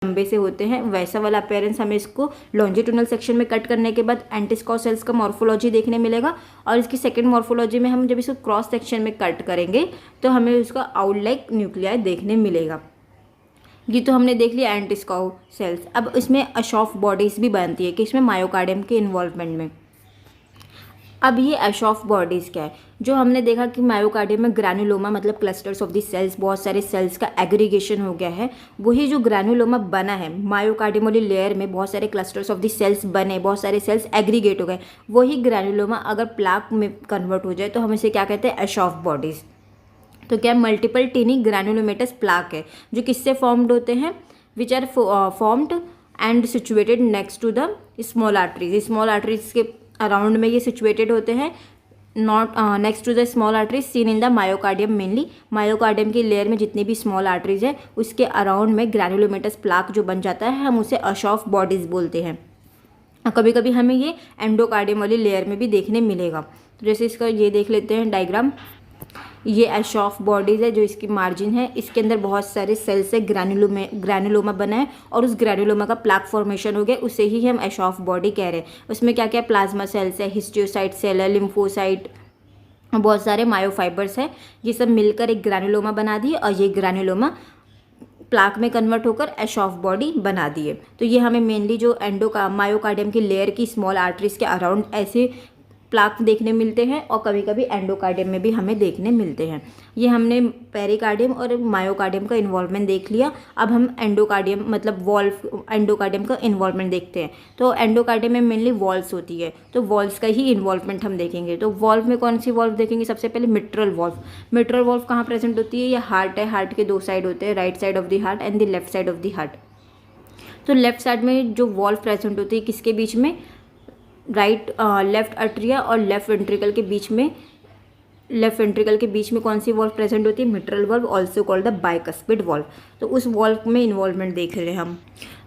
लंबे से होते हैं, वैसा वाला अपीयरेंस हमें इसको लॉन्जिट्यूडनल सेक्शन में कट करने के बाद एंटिस्कॉ सेल्स का मॉर्फोलॉजी देखने मिलेगा। और इसकी सेकेंड मॉर्फोलॉजी में हम जब इसको क्रॉस सेक्शन में कट करेंगे तो हमें उसका आउटलाइक न्यूक्लियाई देखने मिलेगा। ये तो हमने देख लिया एंटिस्कॉ सेल्स। अब इसमें अशॉफ बॉडीज भी बनती है कि इसमें मायोकार्डियम के इन्वॉल्वमेंट में। अब ये अशॉफ बॉडीज़ क्या है, जो हमने देखा कि मायोकार्डियम में ग्रैनुलोमा मतलब क्लस्टर्स ऑफ द सेल्स, बहुत सारे सेल्स का एग्रीगेशन हो गया है। वही जो ग्रैनुलोमा बना है, मायोकार्डियम वाली लेयर में बहुत सारे क्लस्टर्स ऑफ द सेल्स बने, बहुत सारे सेल्स एग्रीगेट हो गए। वही ग्रैनुलोमा अगर प्लाक में कन्वर्ट हो जाए तो हम इसे क्या कहते हैं, अशॉफ बॉडीज़। तो क्या मल्टीपल टिनी ग्रैनुलोमेटस प्लाक है, जो किससे फॉर्म्ड होते हैं, which are formed and situated next to the small arteries. Small arteries के अराउंड में ये सिचुएटेड होते हैं, not next to the small arteries seen in the myocardium mainly. Myocardium की लेयर में जितनी भी स्मॉल आर्टरीज है उसके अराउंड में ग्रैनुलोमेटस प्लाक जो बन जाता है, हम उसे अशॉफ बॉडीज बोलते हैं। कभी कभी हमें ये एंडोकार्डियम वाली लेयर में भी देखने मिलेगा। तो जैसे इसका ये देख लेते हैं डायग्राम, ये अशॉफ बॉडीज़ है जो इसकी मार्जिन है, इसके अंदर बहुत सारे सेल्स है, ग्रैनुलोमा बना है और उस ग्रैनुलोमा का प्लाक फॉर्मेशन हो गया, उसे ही हम अशॉफ बॉडी कह रहे हैं। उसमें क्या क्या प्लाज्मा सेल्स है, हिस्टियोसाइट सेल है, लिम्फोसाइट, बहुत सारे मायोफाइबर्स है, ये सब मिलकर एक ग्रैनुलोमा बना दिए और ये ग्रैनुलोमा प्लाक में कन्वर्ट होकर अशॉफ बॉडी बना दिए। तो ये हमें मेनली जो मायोकार्डियम की लेयर की स्मॉल आर्टरीज के अराउंड ऐसे प्लाक देखने मिलते हैं और कभी कभी एंडोकार्डियम में भी हमें देखने मिलते हैं। ये हमने पेरिकार्डियम और मायोकार्डियम का इन्वॉल्वमेंट देख लिया। अब हम एंडोकार्डियम मतलब वॉल्व एंडोकार्डियम का इन्वॉल्वमेंट देखते हैं। तो एंडोकार्डियम में मेनली वॉल्स होती है, तो वॉल्स का ही इन्वॉल्वमेंट हम देखेंगे। तो वॉल्व में कौन सी वॉल्व देखेंगे, सबसे पहले मिट्रल वॉल्व। मिट्रल वॉल्व कहाँ प्रेजेंट होती है, ये हार्ट है, हार्ट के दो साइड होते हैं, right side of the heart and the left side of the heart. तो लेफ्ट साइड में जो वॉल्व प्रेजेंट होती है किसके बीच में, लेफ्ट अट्रिया और लेफ्ट वेंट्रिकल के बीच में, लेफ्ट वेंट्रिकल के बीच में कौन सी वॉल्व प्रेजेंट होती है, mitral valve, also called the bicuspid valve. तो उस वॉल्व में इन्वॉल्वमेंट देख रहे हैं हम।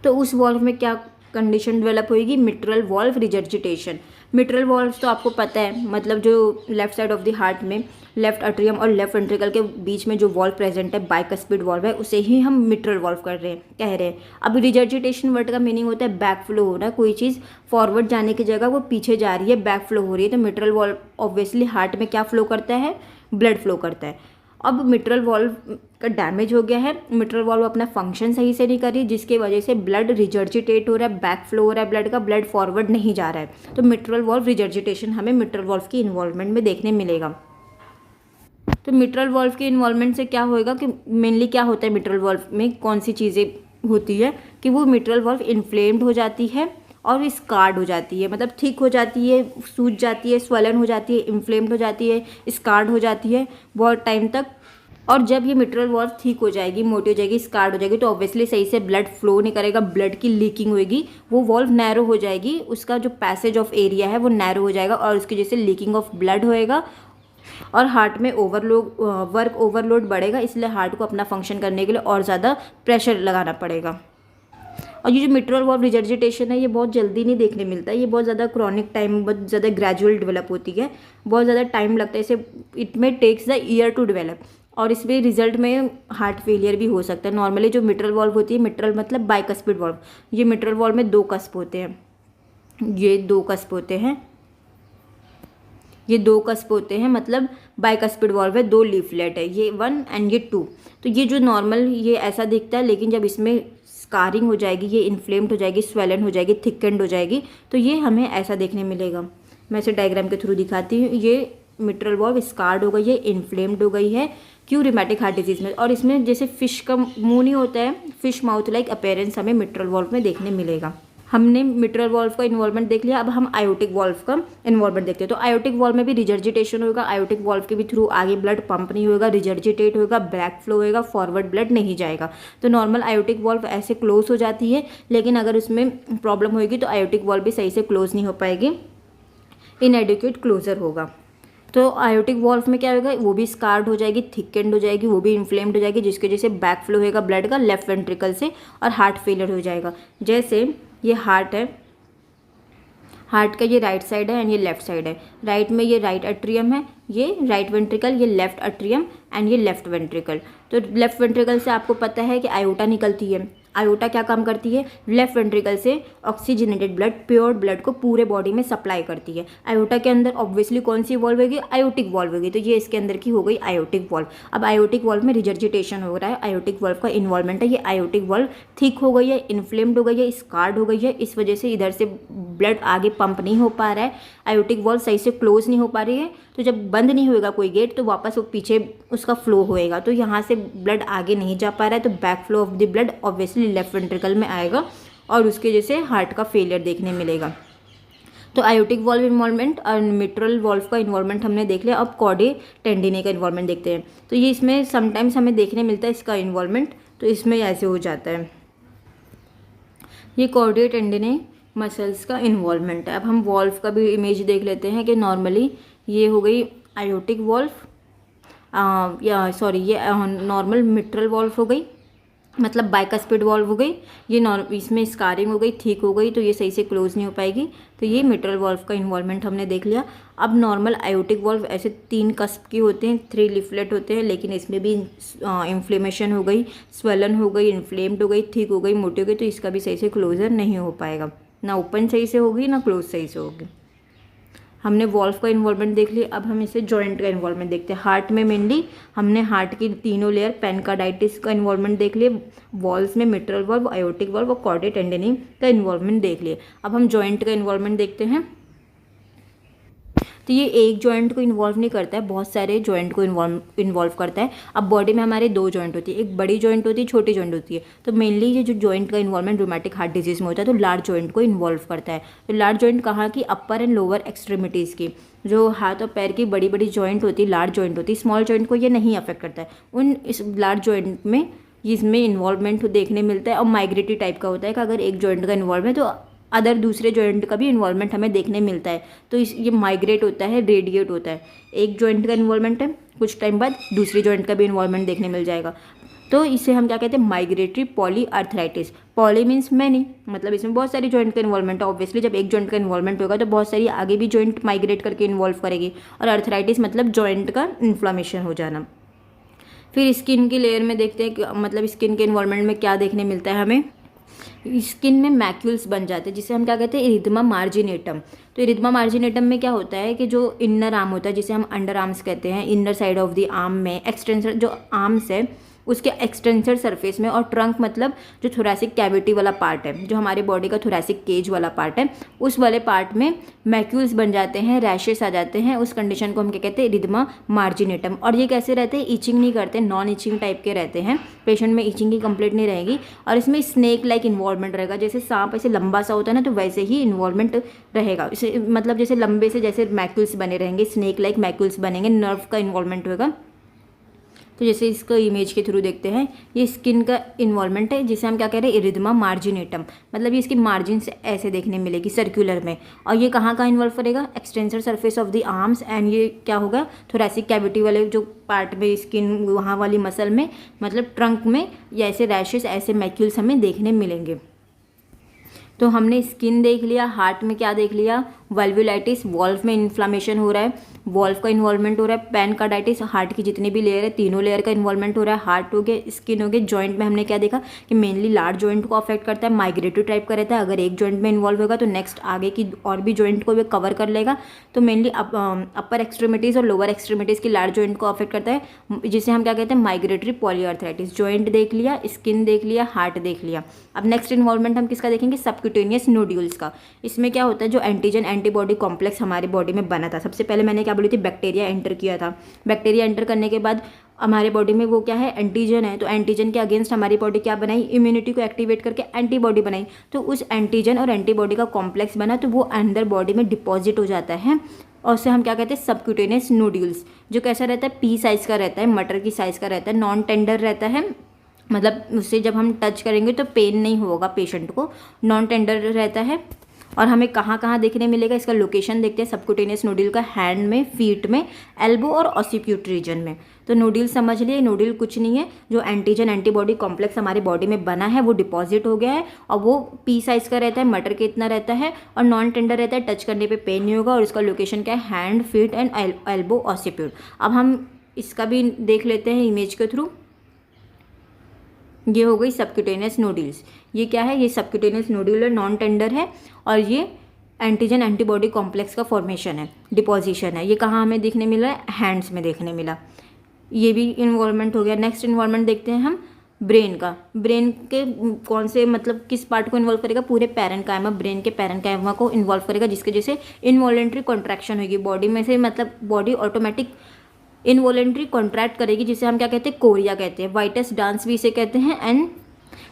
तो उस वॉल्व में क्या कंडीशन डेवलप होगी, मिट्रल वॉल्व रिजर्जिटेशन। मिट्रल वॉल्व तो आपको पता है, मतलब जो left side of the heart में लेफ्ट अट्रियम और लेफ्ट वेंट्रिकल के बीच में जो वॉल्व प्रेजेंट है, बाइकस्पिड वॉल्व है, उसे ही हम मिट्रल वॉल्व कह रहे हैं। अब रिजर्जिटेशन वर्ड का मीनिंग होता है बैक फ्लो होना, कोई चीज़ फॉरवर्ड जाने की जगह वो पीछे जा रही है, बैक फ्लो हो रही है। तो मिट्रल वॉल्व ऑब्वियसली हार्ट में क्या फ्लो करता है, ब्लड फ्लो करता है। अब मिट्रल वॉल्व का डैमेज हो गया है, मिट्रल वॉल्व अपना फंक्शन सही से नहीं कर रही, जिसकी वजह से ब्लड रिजर्जिटेट हो रहा है, बैक फ्लो हो रहा है ब्लड का, ब्लड फॉरवर्ड नहीं जा रहा है। तो मिट्रल वॉल्व रिजर्जिटेशन हमें मिट्रल वॉल्व की इन्वॉल्वमेंट में देखने मिलेगा। तो मिट्रल वॉल्व के इन्वॉल्वमेंट से क्या होएगा कि मेनली क्या होता है मिट्रल वॉल्व में, कौन सी चीज़ें होती है कि वो मिट्रल वॉल्व इन्फ्लेम्ड हो जाती है और स्कार्ड हो जाती है, मतलब थिक हो जाती है, सूज जाती है, स्वेलन हो जाती है, इन्फ्लेम्ड हो जाती है, स्कार्ड हो जाती है बहुत टाइम तक। और जब ये मिट्रल वॉल्व ठीक हो जाएगी, मोटी हो जाएगी, स्कार्ड हो जाएगी, तो ऑब्वियसली सही से ब्लड फ्लो नहीं करेगा, ब्लड की लीकिंग होगी, वो वॉल्व नैरो हो जाएगी, उसका जो पैसेज ऑफ एरिया है वो नैरो हो जाएगा और उसकी वजह से लीकिंग ऑफ ब्लड होएगा और हार्ट में वर्क ओवरलोड बढ़ेगा। इसलिए हार्ट को अपना फंक्शन करने के लिए और ज़्यादा प्रेशर लगाना पड़ेगा। और ये जो मिट्रल वॉल्व रिजर्जिटेशन है, ये बहुत जल्दी नहीं देखने मिलता है, ये बहुत ज़्यादा क्रॉनिक टाइम, बहुत ज़्यादा ग्रेजुअल डेवलप होती है, बहुत ज़्यादा टाइम लगता है इसे, it may takes the year to develop. और इसमें रिजल्ट में हार्ट फेलियर भी हो सकता है। नॉर्मली जो मिट्रल वॉल्व होती है, मिट्रल मतलब बाइकस्पिड वॉल्व, ये मिट्रल वॉल्व में 2 कस्प होते हैं, ये 2 कस्प होते हैं, ये 2 कस्प होते हैं, मतलब बाइकस्पिड वॉल्व है, 2 लीफलेट है, ये 1 एंड ये 2। तो ये जो नॉर्मल ये ऐसा दिखता है, लेकिन जब इसमें स्कारिंग हो जाएगी, ये इन्फ्लेम्ड हो जाएगी, स्वेलन हो जाएगी, थिकेंड हो जाएगी, तो ये हमें ऐसा देखने मिलेगा। मैं इसे डायग्राम के थ्रू दिखाती हूँ। ये मिट्रल वॉल्व स्कार्ड हो गई है, इन्फ्लेम्ड हो गई है, क्यों, रिमेटिक हार्ट डिजीज में। और इसमें जैसे फिश का मुंह नहीं होता है, फिश माउथ लाइक अपीयरेंस हमें मिट्रल वॉल्व में देखने मिलेगा। हमने मिट्रल वॉल्व का इन्वॉल्वमेंट देख लिया, अब हम आयोटिक वॉल्व का इन्वॉल्वमेंट देखते हैं। तो आयोटिक वॉल्व में भी रिजर्जिटेशन होगा, आयोटिक वॉल्व के भी थ्रू आगे ब्लड पंप नहीं होगा, रिजर्जिटेट होगा, बैक फ्लो होगा, फॉरवर्ड ब्लड नहीं जाएगा। तो नॉर्मल आयोटिक वॉल्व ऐसे क्लोज हो जाती है, लेकिन अगर उसमें प्रॉब्लम होगी तो आयोटिक वॉल्व भी सही से क्लोज नहीं हो पाएगी, इनएडिक्वेट क्लोजर होगा। तो आयोटिक वॉल्व में क्या होगा, वो भी स्कार्ड हो जाएगी, थिकेंड हो जाएगी, वो भी इन्फ्लेम्ड हो जाएगी, जिसकी वजह से बैक फ्लो होगा ब्लड का लेफ्ट वेंट्रिकल से और हार्ट फेलियर हो जाएगा। जैसे ये हार्ट है, हार्ट का ये राइट साइड है एंड ये लेफ्ट साइड है, राइट में ये राइट अट्रियम है, ये राइट वेंट्रिकल, ये लेफ्ट अट्रियम एंड ये लेफ्ट वेंट्रिकल। तो लेफ्ट वेंट्रिकल से आपको पता है कि आयोटा निकलती है, आयोटा क्या काम करती है, लेफ्ट वेंट्रिकल से ऑक्सीजनेटेड ब्लड, प्योर ब्लड को पूरे बॉडी में सप्लाई करती है। आयोटा के अंदर ऑब्वियसली कौन सी वॉल्व होगी, आयोटिक वॉल्व होगी, तो ये इसके अंदर की हो गई आयोटिक वॉल्व। अब आयोटिक वॉल्व में रिजर्जिटेशन हो रहा है, आयोटिक वॉल्व का इन्वॉल्वमेंट है, ये आयोटिक वॉल्व थिक हो गई है, इन्फ्लेम्ड हो गई है, स्कार्ड हो गई है, इस वजह से इधर से ब्लड आगे पंप नहीं हो पा रहा है, आयोटिक वॉल्व सही से क्लोज नहीं हो पा रही है। तो जब बंद नहीं होएगा कोई गेट तो वापस वो पीछे उसका फ्लो होएगा, तो यहाँ से ब्लड आगे नहीं जा पा रहा है, तो back flow of the blood obviously left ventricle में आएगा और उसके जैसे हार्ट का फेलियर देखने मिलेगा। तो आयोटिक वॉल्व इन्वॉल्वमेंट और मिट्रल वॉल्व का इन्वॉल्वमेंट हमने देख लिया। अब कॉर्डे टेंडिने का इन्वॉल्वमेंट देखते हैं। तो ये इसमें समटाइम्स हमें देखने मिलता है इसका इन्वॉल्वमेंट, तो इसमें ऐसे हो जाता है, ये कॉर्डे टेंडिने मसल्स का इन्वॉल्वमेंट है। अब हम वॉल्व का भी इमेज देख लेते हैं कि नॉर्मली ये हो गई आयोटिक वॉल्व, या सॉरी ये नॉर्मल मिट्रल वॉल्व हो गई, मतलब बाइकास्पिड वॉल्व हो गई, ये इसमें स्कारिंग हो गई, ठीक हो गई, तो ये सही से क्लोज नहीं हो पाएगी, तो ये मिट्रल वॉल्व का इन्वॉल्वमेंट हमने देख लिया। अब नॉर्मल आयोटिक वॉल्व ऐसे 3 कस्प की होते हैं, 3 लिफलेट होते हैं, लेकिन इसमें भी इन्फ्लेमेशन हो गई, स्वेलन हो गई, इन्फ्लेम्ड हो गई, ठीक हो गई, मोटी हो गई, तो इसका भी सही से क्लोजर नहीं हो पाएगा, ना ओपन सही से होगी ना क्लोज सही से होगी। हमने वॉल्व का इन्वॉल्वमेंट देख लिया। अब हम इसे जॉइंट का इन्वॉल्वमेंट देखते हैं। हार्ट में मेनली हमने हार्ट की तीनों लेयर पेनकार्डाइटिस का इन्वॉल्वमेंट देख लिए, वॉल्व्स में मिट्रल वॉल्व, आयोटिक वॉल्व और कॉर्डे टेंडिनी का इन्वॉल्वमेंट देख लिए। अब हम जॉइंट का इन्वॉल्वमेंट देखते हैं। तो ये एक जॉइंट को इन्वॉल्व नहीं करता है, बहुत सारे जॉइंट को इन्वॉल्व करता है। अब बॉडी में हमारे 2 जॉइंट होती है, एक बड़ी जॉइंट होती है, छोटी जॉइंट होती है। तो मेनली ये जो जॉइंट का इन्वॉल्वमेंट रूमेटिक हार्ट डिजीज में होता है, तो लार्ज जॉइंट को इन्वॉल्व करता है। तो लार्ज जॉइंट कहाँ की, अपर एंड लोअर एक्सट्रीमिटीज़ की, जो हाथ और पैर की बड़ी बड़ी जॉइंट होती है, लार्ज जॉइंट होती है। स्मॉल जॉइंट को ये नहीं अफेक्ट करता है। उन इस लार्ज जॉइंट में इसमें इन्वॉल्वमेंट देखने मिलता है, और माइग्रेटरी टाइप का होता है कि अगर एक जॉइंट का इन्वॉल्व है तो अदर दूसरे जॉइंट का भी इन्वॉल्वमेंट हमें देखने मिलता है। तो ये माइग्रेट होता है, रेडिएट होता है। एक जॉइंट का इन्वॉल्वमेंट है, कुछ टाइम बाद दूसरी जॉइंट का भी इन्वॉल्वमेंट देखने मिल जाएगा। तो इसे हम क्या कहते हैं, migratory poly arthritis. Poly means many, मतलब इसमें बहुत सारी जॉइंट का इन्वॉल्वमेंट है। ऑब्वियसली जब एक जॉइंट का इन्वॉल्वमेंट होगा तो बहुत सारी आगे भी जॉइंट माइग्रेट करके इन्वॉल्व करेगी। और आर्थराइटिस मतलब जॉइंट का इन्फ्लामेशन हो जाना। फिर स्किन की लेयर में देखते हैं कि मतलब स्किन के इन्वॉल्वमेंट में क्या देखने मिलता है हमें। स्किन में मैक्यूल्स बन जाते हैं, जिसे हम क्या कहते हैं, इरिथमा मार्जिनेटम। तो इरिथमा मार्जिनेटम में क्या होता है कि जो इनर आर्म होता है, जिसे हम अंडर आर्म्स कहते हैं, inner side of the arm में एक्सटेंसर जो आर्म्स है उसके एक्सटेंसर सरफेस में, और ट्रंक मतलब जो थोरैसिक कैविटी वाला पार्ट है, जो हमारे बॉडी का थोरैसिक केज वाला पार्ट है, उस वाले पार्ट में मैक्यूल्स बन जाते हैं, रैशेस आ जाते हैं। उस कंडीशन को हम क्या कहते हैं, इरिथमा मार्जिनेटम। और ये कैसे रहते हैं, ईचिंग नहीं करते, नॉन ईचिंग टाइप के रहते हैं। पेशेंट में ईचिंग की कंप्लेंट नहीं रहेगी, और इसमें स्नेक लाइक इन्वॉल्वमेंट रहेगा। जैसे सांप ऐसे लंबा सा होता है ना, तो वैसे ही इन्वॉल्वमेंट रहेगा। इसे मतलब जैसे लंबे से जैसे मैक्यूल्स बने रहेंगे, स्नेक लाइक मैक्यूल्स बनेंगे, नर्व का इन्वॉल्वमेंट होगा। तो जैसे इसको इमेज के थ्रू देखते हैं, ये स्किन का इन्वॉल्वमेंट है, जिसे हम क्या कह रहे हैं, इरिथमा मार्जिनेटम। मतलब ये इसकी मार्जिन से ऐसे देखने मिलेगी सर्कुलर में। और ये कहाँ का इन्वॉल्व करेगा, extensor surface of the arms, and ये क्या होगा, थोरैसिक कैविटी वाले जो पार्ट में स्किन वहाँ वाली मसल में, मतलब ट्रंक में, या ऐसे रैशेस, ऐसे मैक्यूल्स हमें देखने मिलेंगे। तो हमने स्किन देख लिया। हार्ट में क्या देख लिया, वाल्वुलाइटिस, वॉल्व में इन्फ्लामेशन हो रहा है, वॉल्व का इन्वॉल्वमेंट हो रहा है। पेनकार्डाइटिस, हार्ट की जितनी भी लेयर है, तीनों लेयर का इन्वॉल्वमेंट हो रहा है। हार्ट हो गया, स्किन हो गया। जॉइंट में हमने क्या देखा कि मेनली लार्ज जॉइंट को अफेक्ट करता है, माइग्रेटरी टाइप का रहता है। अगर एक जॉइंट में इन्वॉल्व होगा तो नेक्स्ट आगे की और भी जॉइंट को भी कवर कर लेगा। तो मेनली अपर एक्सट्रीमिटीज़ और लोअर एक्सट्रीमिटीज़ की लार्ज जॉइंट को अफेक्ट करता है, जिसे हम क्या कहते हैं, माइग्रेटरी पॉलीआर्थराइटिस। जॉइंट देख लिया, स्किन देख लिया, हार्ट देख लिया। अब नेक्स्ट इन्वॉल्वमेंट हम किसका देखेंगे, सबक्यूटेनियस नोड्यूल्स का। इसमें क्या होता है, जो एंटीजन एंटीबॉडी कॉम्प्लेक्स हमारे बॉडी में बना था। सबसे पहले मैंने क्या बोली थी, बैक्टीरिया एंटर किया था। बैक्टीरिया एंटर करने के बाद हमारे बॉडी में वो क्या है, एंटीजन है। तो एंटीजन के अगेंस्ट हमारी बॉडी क्या बनाई, इम्यूनिटी को एक्टिवेट करके एंटीबॉडी बनाई। तो उस एंटीजन और एंटीबॉडी का कॉम्प्लेक्स बना, तो वो अंदर बॉडी में डिपॉजिट हो जाता है, और उसे हम क्या कहते हैं, सबक्यूटेनियस नोड्यूल्स। जो कैसा रहता है, पी साइज़ का रहता है, मटर की साइज़ का रहता है, नॉन टेंडर रहता है। मतलब उससे जब हम टच करेंगे तो पेन नहीं होगा पेशेंट को, नॉन टेंडर रहता है। और हमें कहाँ कहाँ देखने मिलेगा, इसका लोकेशन देखते हैं। सबक्यूटेनियस नोड्यूल का हैंड में, फीट में, एल्बो और ऑसिक्यूट रीजन में। तो नोड्यूल समझ लिए, नोड्यूल कुछ नहीं है, जो एंटीजन एंटीबॉडी कॉम्प्लेक्स हमारी बॉडी में बना है वो डिपॉजिट हो गया है, और वो पी साइज़ का रहता है, मटर के इतना रहता है, और नॉन टेंडर रहता है, टच करने पे पेन नहीं होगा। और इसका लोकेशन क्या है, हैंड, फीट एंड एल्बो, ऑसिक्यूट। अब हम इसका भी देख लेते हैं इमेज के थ्रू। ये हो गई सबक्यूटेनियस नोड्यूल्स। ये क्या है, ये सबक्यूटेनियस नोड्यूल है, नॉन टेंडर है और ये एंटीजन एंटीबॉडी कॉम्प्लेक्स का फॉर्मेशन है, डिपोजिशन है। ये कहाँ हमें देखने मिला है, हैंड्स में देखने मिला। ये भी इन्वॉल्वमेंट हो गया। नेक्स्ट इन्वॉल्वमेंट देखते हैं हम ब्रेन का। ब्रेन के कौन से मतलब किस पार्ट को इन्वॉल्व करेगा, पूरे पैरेन्काइमा, ब्रेन के पैरेन्काइमा को इन्वॉल्व करेगा, जिसके जैसे इनवॉलेंट्री कॉन्ट्रैक्शन होगी बॉडी में से, मतलब बॉडी ऑटोमेटिक इनवॉलेंट्री कॉन्ट्रैक्ट करेगी, जिसे हम क्या कहते हैं, कोरिया कहते हैं। वाइटस डांस भी इसे कहते हैं एंड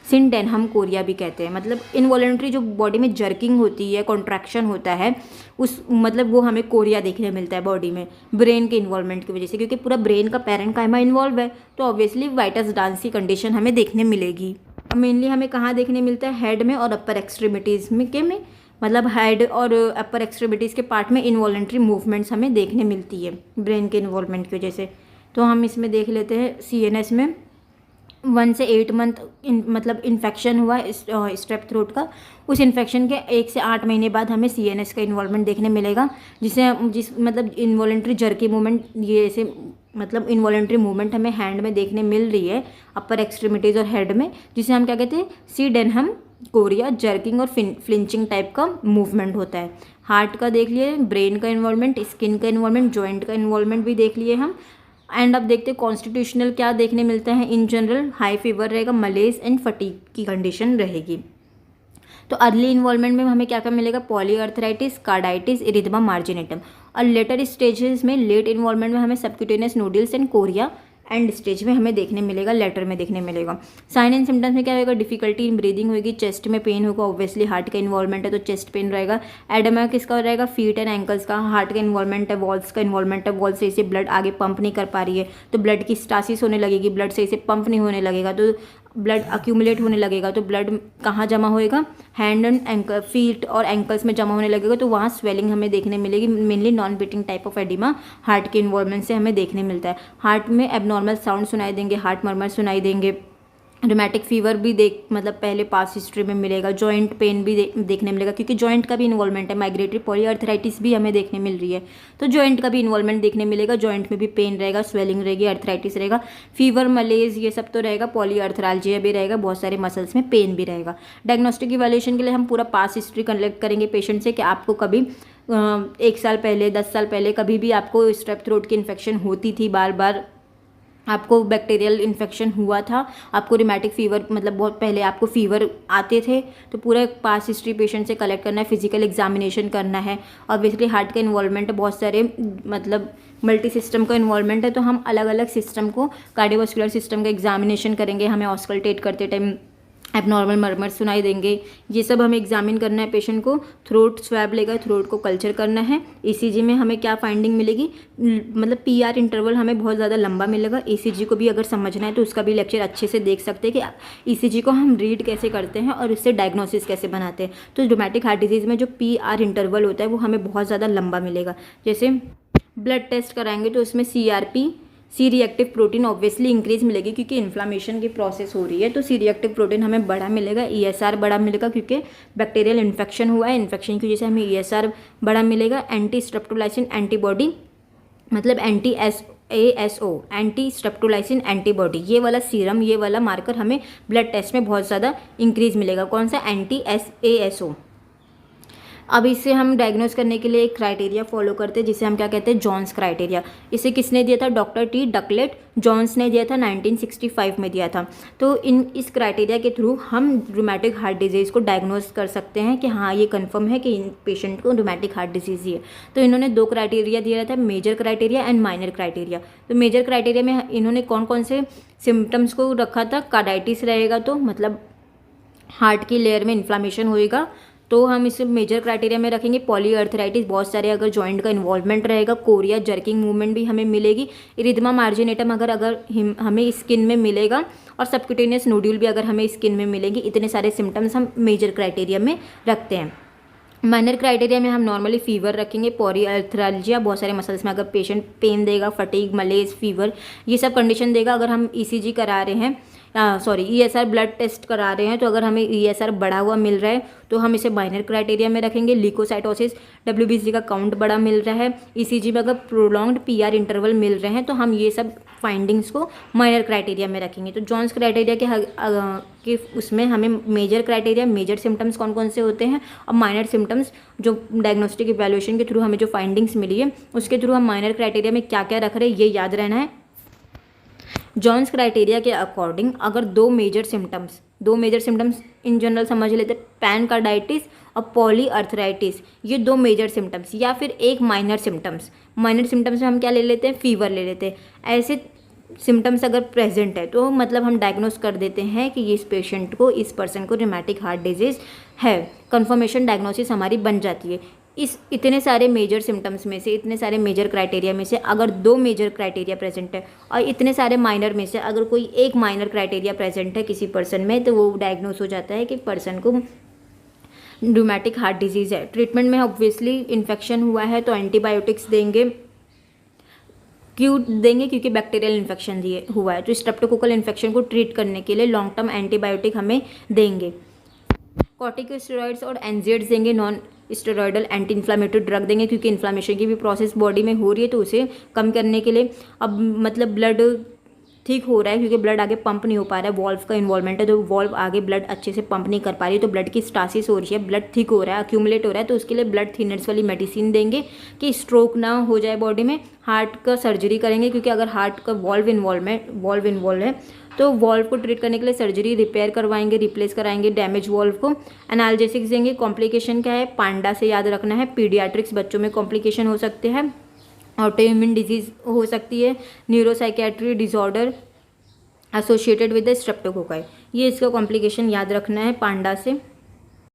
सिंडेन हम कोरिया भी कहते हैं। मतलब इनवॉलेंट्री जो बॉडी में जर्किंग होती है, कॉन्ट्रैक्शन होता है, उस मतलब वो हमें कोरिया देखने मिलता है बॉडी में ब्रेन के इन्वॉल्वमेंट की वजह से, क्योंकि पूरा ब्रेन का पैरेन्काइमा इन्वॉल्व है, तो ऑब्वियसली वाइटस डांस की कंडीशन हमें देखने मिलेगी। मेनली हमें कहाँ देखने मिलता है, हेड में और अपर एक्सट्रीमिटीज़ में के में, मतलब हेड और अपर एक्सट्रीमिटीज़ के पार्ट में इनवॉलेंट्री मूवमेंट्स हमें देखने मिलती है ब्रेन के इन्वॉल्वमेंट की वजह से। तो हम इसमें देख लेते हैं CNS में 1 से 8 मंथ मतलब इन्फेक्शन हुआ स्ट्रेप थ्रोट का, उस इन्फेक्शन के 1 से 8 महीने बाद हमें CNS का इन्वॉल्वमेंट देखने मिलेगा, जिसे मतलब इन्वॉलेंट्री जर्की मूवमेंट, ये ऐसे मतलब इन्वॉलेंट्री मूवमेंट हमें हैंड में देखने मिल रही है, अपर एक्सट्रीमिटीज़ और हेड में, जिसे हम क्या कहते हैं, सीडेनहम कोरिया, जर्किंग और फ्लिंचिंग टाइप का मूवमेंट होता है। हार्ट का देख लिए, ब्रेन का इन्वॉल्वमेंट, स्किन का इन्वॉल्वमेंट, जॉइंट का इन्वॉल्वमेंट भी देख लिए हम। एंड अब देखते हैं कॉन्स्टिट्यूशनल क्या देखने मिलता है। इन जनरल हाई फीवर रहेगा, मलेज एंड फटीग की कंडीशन रहेगी। तो अर्ली इन्वॉल्वमेंट में हमें क्या क्या मिलेगा, पॉलीआर्थराइटिस, कार्डाइटिस, इरिथमा मार्जिनेटम। और लेटर स्टेजेस में, लेट इन्वॉल्वमेंट में हमें subcutaneous nodules and Korea and stage में हमें देखने मिलेगा, लेटर में देखने मिलेगा। साइन एंड सिम्टम्स में क्या होगा, डिफिकल्टी इन ब्रीदिंग होगी, चेस्ट में पेन होगा, ऑब्वियसली हार्ट का इन्वॉल्वमेंट है तो चेस्ट पेन रहेगा। एडेमा किसका रहेगा, फीट एंड एंकल्स का, हार्ट का इन्वॉल्वमेंट है, वॉल्स का इन्वॉल्वमेंट है, वॉल से इसे ब्लड आगे पंप नहीं कर पा रही है तो ब्लड की स्टासिस होने लगेगी, ब्लड से इसे पंप नहीं होने लगेगा तो ब्लड अक्यूमुलेट होने लगेगा, तो ब्लड कहाँ जमा होएगा, हैंड एंड एंकल, फीट और एंकल्स में जमा होने लगेगा, तो वहाँ स्वेलिंग हमें देखने मिलेगी। Mainly non beating type of oedema heart के इन्वॉल्वमेंट से हमें देखने मिलता है। हार्ट में एबनॉर्मल साउंड सुनाई देंगे, हार्ट मरमर सुनाई देंगे, रोमैटिक फीवर भी मतलब पहले पास हिस्ट्री में मिलेगा। जॉइंट पेन भी देखने मिलेगा, क्योंकि जॉइंट का भी इन्वॉल्वमेंट है। माइग्रेटरी पॉलीआर्थराइटिस भी हमें देखने मिल रही है, तो जॉइंट का भी इन्वॉल्वमेंट देखने मिलेगा। जॉइंट में भी पेन रहेगा, स्वेलिंग रहेगी, अर्थराइटिस रहेगा, फीवर, मलेज ये सब तो रहेगा, पॉलीआर्थरालजिया भी रहेगा, बहुत सारे मसल्स में पेन भी रहेगा। डायग्नोस्टिक इवैल्यूएशन के लिए हम पूरा पास हिस्ट्री कलेक्ट करेंगे पेशेंट से कि आपको कभी 1 साल पहले, 10 साल पहले कभी भी आपको स्ट्रेप थ्रोट की इन्फेक्शन होती थी, बार बार आपको बैक्टीरियल इन्फेक्शन हुआ था, आपको रिमेटिक फीवर मतलब बहुत पहले आपको फीवर आते थे, तो पूरा पास हिस्ट्री पेशेंट से कलेक्ट करना है, फिजिकल एग्जामिनेशन करना है। ऑब्वियसली हार्ट का इन्वॉल्वमेंट है, बहुत सारे मतलब मल्टी सिस्टम का इन्वॉल्वमेंट है, तो हम अलग अलग सिस्टम को, कार्डियोवास्कुलर सिस्टम का एग्जामिनेशन करेंगे, हमें ऑस्कल्टेट करते टाइम एबनॉर्मल मरमर सुनाई देंगे, ये सब हमें एग्जामिन करना है पेशेंट को। थ्रोट स्वैब लेगा, थ्रोट को कल्चर करना है। ECG में हमें क्या फाइंडिंग मिलेगी, मतलब PR इंटरवल हमें बहुत ज़्यादा लंबा मिलेगा। ECG को भी अगर समझना है तो उसका भी लेक्चर अच्छे से देख सकते हैं कि ECG को हम रीड कैसे करते हैं और उससे डायग्नोसिस कैसे बनाते हैं। तो रोमैटिक हार्ट डिजीज़ में जो PR इंटरवल होता है वो हमें बहुत ज़्यादा लंबा मिलेगा। जैसे ब्लड टेस्ट कराएंगे तो उसमें C reactive protein obviously increase मिलेगी, क्योंकि इन्फ्लामेशन की प्रोसेस हो रही है, तो C रिएक्टिव प्रोटीन हमें बड़ा मिलेगा। ESR बड़ा मिलेगा, क्योंकि बैक्टीरियल इन्फेक्शन हुआ है, इन्फेक्शन की वजह से हमें ESR बड़ा मिलेगा। एंटी स्ट्रेप्टोलाइसिन एंटीबॉडी मतलब ASO एंटी स्ट्रेप्टोलाइसिन एंटीबॉडी, ये वाला सीरम, ये वाला मार्कर हमें ब्लड टेस्ट में बहुत ज़्यादा इंक्रीज मिलेगा। कौन सा, ASO। अब इसे हम डायग्नोज करने के लिए एक क्राइटेरिया फॉलो करते हैं, जिसे हम क्या कहते हैं, जॉन्स क्राइटेरिया। इसे किसने दिया था, डॉक्टर T डकलेट जॉन्स ने दिया था, 1965 में दिया था। तो इस क्राइटेरिया के थ्रू हम रूमेटिक हार्ट डिजीज़ को डायग्नोज कर सकते हैं कि हाँ ये कंफर्म है कि इन पेशेंट को रूमेटिक हार्ट डिजीज़ ही है। तो इन्होंने 2 क्राइटेरिया दिया था, major criteria and minor criteria. तो मेजर क्राइटेरिया में इन्होंने कौन कौन से सिम्टम्स को रखा था, कार्डाइटिस रहेगा, तो मतलब हार्ट की लेयर में इन्फ्लामेशन होएगा, तो हम इसे मेजर क्राइटेरिया में रखेंगे। पॉलीआर्थराइटिस, बहुत सारे अगर जॉइंट का इन्वॉल्वमेंट रहेगा, कोरिया, जर्किंग मूवमेंट भी हमें मिलेगी, इरिथमा मार्जिनेटम अगर हमें स्किन में मिलेगा, और सबक्यूटेनियस नोड्यूल भी अगर हमें स्किन में मिलेंगे। इतने सारे सिम्टम्स हम मेजर क्राइटेरिया में रखते हैं। माइनर क्राइटेरिया में हम नॉर्मली फीवर रखेंगे, पॉलीआर्थरालजिया, बहुत सारे मसल्स में अगर पेशेंट पेन देगा, फटीग, मलेज, फीवर, ये सब कंडीशन देगा। अगर हम ECG करा रहे हैं, सॉरी ESR ब्लड टेस्ट करा रहे हैं, तो अगर हमें ESR बढ़ा हुआ मिल रहा है तो हम इसे माइनर क्राइटेरिया में रखेंगे। ल्यूकोसाइटोसिस WBC का काउंट बड़ा मिल रहा है, ECG में अगर प्रोलॉन्ग्ड PR इंटरवल मिल रहे हैं तो हम ये सब फाइंडिंग्स को माइनर क्राइटेरिया में रखेंगे। तो जॉन्स क्राइटेरिया के उसमें हमें मेजर क्राइटेरिया, मेजर सिम्टम्स कौन कौन से होते हैं और माइनर सिम्टम्स जो डायग्नोस्टिक इवैल्यूएशन के थ्रू हमें जो फाइंडिंग्स मिली है उसके थ्रू हम माइनर क्राइटेरिया में क्या क्या रख रहे हैं ये याद रहना है। जॉन्स क्राइटेरिया के अकॉर्डिंग अगर दो मेजर सिम्टम्स इन जनरल समझ लेते, पैनकार्डाइटिस और पॉलीआर्थराइटिस, ये दो मेजर सिम्टम्स, या फिर एक माइनर सिम्टम्स में हम क्या ले लेते हैं, फीवर ले लेते हैं। ऐसे सिम्टम्स अगर प्रेजेंट है तो मतलब हम डायग्नोस कर देते हैं कि इस पेशेंट को, इस पर्सन को रिमेटिक हार्ट डिजीज़ है। कंफर्मेशन डायग्नोसिस हमारी बन जाती है। इस इतने सारे मेजर सिम्टम्स में से, इतने सारे मेजर क्राइटेरिया में से अगर दो मेजर क्राइटेरिया प्रेजेंट है और इतने सारे माइनर में से अगर कोई एक माइनर क्राइटेरिया प्रेजेंट है किसी पर्सन में, तो वो डायग्नोस हो जाता है कि पर्सन को रूमेटिक हार्ट डिजीज़ है। ट्रीटमेंट में ऑब्वियसली इन्फेक्शन हुआ है तो एंटीबायोटिक्स देंगे। क्यों देंगे? क्योंकि बैक्टीरियल इन्फेक्शन हुआ है, तो स्ट्रेप्टोकोकल इन्फेक्शन को ट्रीट करने के लिए लॉन्ग टर्म एंटीबायोटिक हमें देंगे। कॉर्टिकोस्टेरॉइड्स और एनजेड्स देंगे, non steroidal anti inflammatory drug देंगे, क्योंकि इन्फ्लामेशन की भी प्रोसेस बॉडी में हो रही है तो उसे कम करने के लिए। अब मतलब ब्लड ठीक हो रहा है क्योंकि ब्लड आगे पंप नहीं हो पा रहा है, वॉल्व का इन्वॉल्वमेंट है, तो वॉल्व आगे ब्लड अच्छे से पंप नहीं कर पा रही है, तो ब्लड की स्टासिस हो रही है, ब्लड थिक हो रहा है, अक्यूमुलेट हो रहा है, तो उसके लिए ब्लड थिनर्स वाली मेडिसिन देंगे कि स्ट्रोक ना हो जाए बॉडी में। हार्ट का सर्जरी करेंगे क्योंकि अगर हार्ट का वॉल्व इन्वॉल्व है तो वॉल्व को ट्रीट करने के लिए सर्जरी, रिपेयर करवाएंगे, रिप्लेस कराएंगे डैमेज वॉल्व को। एनाल्जेसिक्स देंगे। कॉम्प्लिकेशन क्या है, पांडा से याद रखना है, पीडियाट्रिक्स बच्चों में कॉम्प्लिकेशन हो सकते हैं, ऑटोइम्यून डिजीज़ हो सकती है, neuropsychiatric disorder associated with the streptococci, ये इसका कॉम्प्लिकेशन याद रखना है पांडा से।